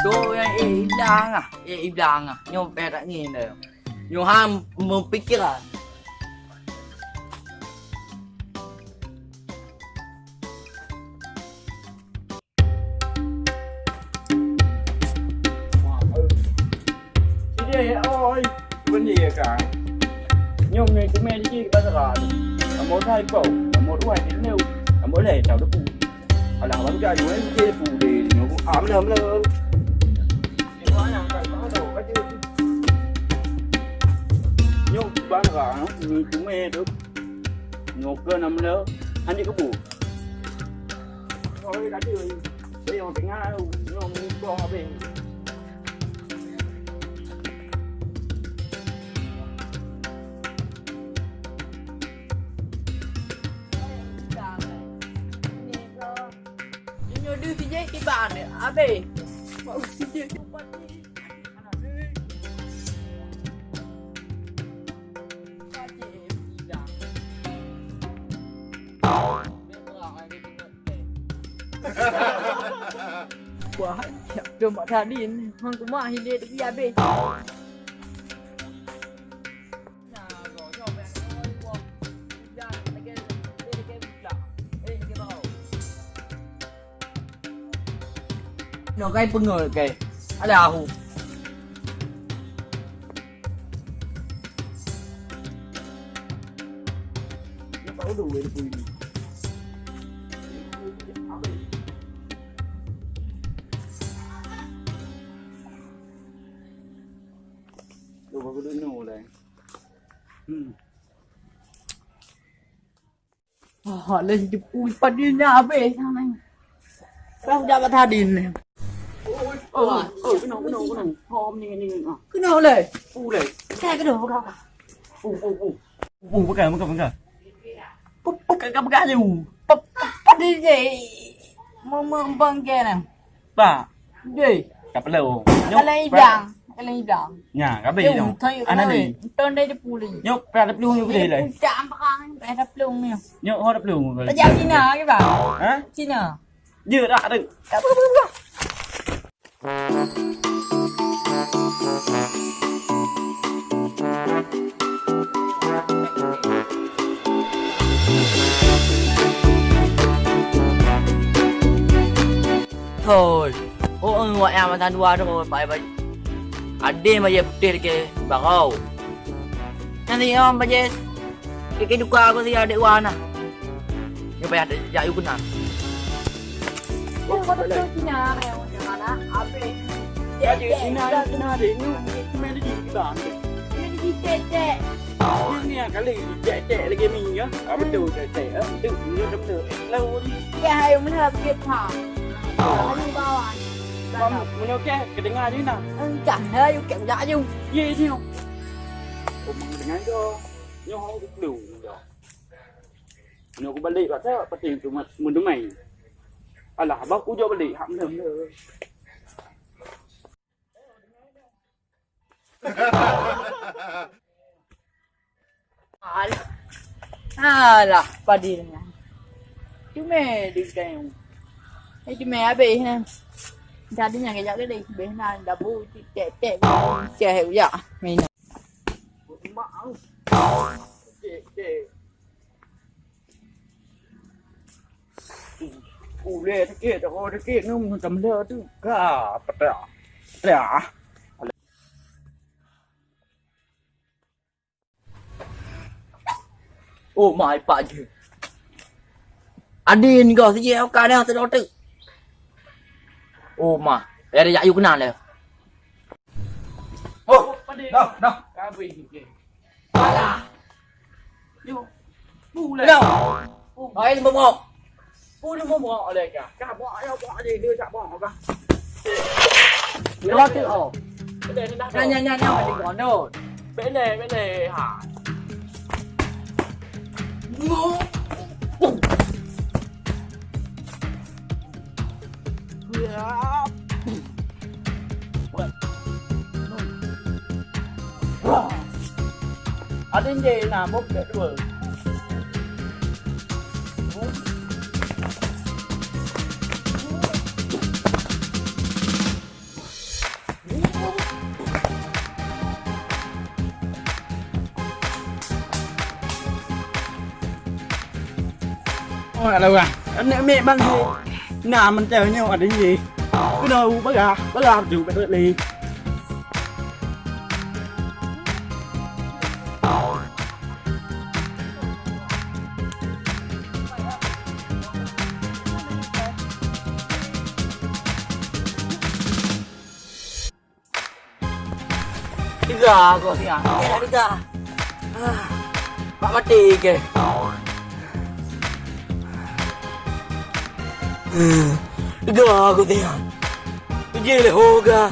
Tuh yang hilang ah. Nyopet tak ni dah. Nyo ham mempikiran. Chị ơi, vấn đề cả nhôm này chúng mẹ đi bao giờ là một hai cậu một ngoài đến nêu mỗi lẻ cháu nó phụ là bắn ra chúng ấy kia phụ để nó cũng ám lắm lơ quá là phải có đầu cái chứ nhôm bán cả chúng mẹ được một cơ nằm lơ anh đi có phụ thôi đã chơi bây giờ phải ngã đâu nhôm co về Đưa cái dây cái bàn này à bể mà cái dây cái bàn đi quá trường bọn thà đi hơn cũng mà hình được ra bể nó cái pengen kay ada aku nó có đủ để quỳ đủ có cái đứa nổ này họ lên chụp ui bắt đi nhà về thằng này sao ra bắt tha đìn này cái nổ hôm này cứ nấuเลย u này cái đồ không u cáiปุ๊บcái gìปุ๊บbắt đi gì mơ băng kia nè bà gì gặp lều cái này vàng nhà cái bì đâu anh ấy bì trên đây là pù lì nhóc ra đập luôn như cái gì này chạm băng cái đập luôn nè nhóc hoa đập luôn rồi ta giao chi nào cái bảo hả chi nào vừa đã được thôi ôi ngoại em mà than qua rồi phải ada mà về putih ke bakau nanti om baje cái duka ko si adik wana ni bayar ya you guna có được chi nhà này mà nó ape ya chị Ina để như mẹ đi cái bản đi tệ nè cái gì tệ là cái mình nhá bắt đầu tệ tự như đâm lửa lâu đi cái hai ông hợp việc hả anh bao à con muốn nhớ cái đánh ai đi nào chẳng hơi kiểu dạ dung gì chứ không đánh ai cho nhau không đủ rồi nó cũng bật lì và thế bật tiền tụi mình tụi mày à là bóc cũng cho bật lì hẳn thầm nữa là ba đi rồi nha chú mẹ đi kèo hay chú mẹ bị ha ra đi nhà cái dạo cái đi bên này đã vui trẻ hiểu dạ mày nè lê thế kia nó cầm lơ chứ cả tẹo oh my god adin kau si jauh kadang sedot tu oh ma ada ya you kenal le ô đâu cá vị kìa ala you bu lên đâu hỏi một một bu đi mua bò đây kìa cả bò gì đưa cả bò cả lo tự ổ cái này nó nha nha phải định còn đâu bên này hả ngu Adin gì là bốc để đuổi Ôi đâu à, anh mẹ bắn gì? Nào mình chờ nhau ở đây gì? Cái đâu bác gà chịu cái đợt đi. Tiga kau siang. Ya tiga. Mak mati ke? Tiga aku siang. Jadi le hoga.